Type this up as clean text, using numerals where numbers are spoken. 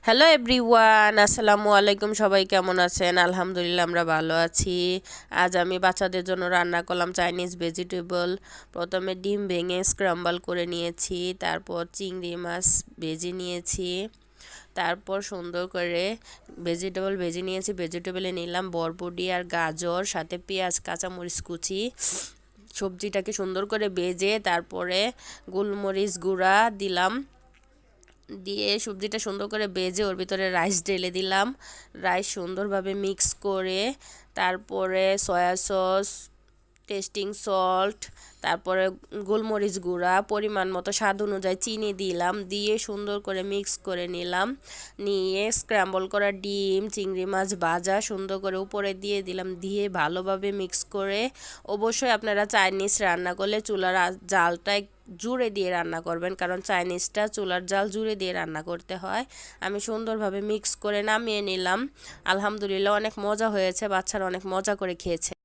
Hello everyone, আসসালামু আলাইকুম। সবাই কেমন আছেন? আলহামদুলিল্লাহ, আমরা ভালো আছি। আজ আমি বাচ্চাদের জন্য রান্না করলাম চাইনিজ ভেজিটেবল। প্রথমে ডিম ভেঙে স্ক্রাম্বল করে নিয়েছি, তারপর চিংড়ি মাছ ভেজে নিয়েছি, তারপর সুন্দর করে ভেজিটেবল ভেজে নিয়েছি। ভেজিটেবলে নিলাম বরবটি আর গাজর, সাথে পেঁয়াজ, কাঁচামরিচ কুচি। সবজিটাকে সুন্দর করে ভেজে তারপরে গোলমরিচ গুঁড়া দিলাম, দিয়ে সবজিটা সুন্দর করে ভেজে ওর ভিতরে রাইস ঢেলে দিলাম। রাইস সুন্দরভাবে মিক্স করে তারপরে সয়া সস, টেস্টিং সল্ট, তারপরে গোলমরিচ গুঁড়া, পরিমাণ মতো স্বাদ অনুযায়ী চিনি দিলাম, দিয়ে সুন্দর করে মিক্স করে নিলাম। নিয়ে স্ক্র্যাম্বল করা ডিম, চিংড়ি মাছ ভাজা সুন্দর করে উপরে দিয়ে দিলাম, দিয়ে ভালোভাবে মিক্স করে। অবশ্যই আপনারা চাইনিজ রান্না করলে চুলার জালটা জুড়ে দিয়ে রান্না করবেন, কারণ চাইনিজটা চুলার জাল জুড়ে দিয়ে রান্না করতে হয়। আমি সুন্দরভাবে মিক্স করে নামিয়ে নিলাম। আলহামদুলিল্লাহ, অনেক মজা হয়েছে, বাচ্চারা অনেক মজা করে খেয়েছে।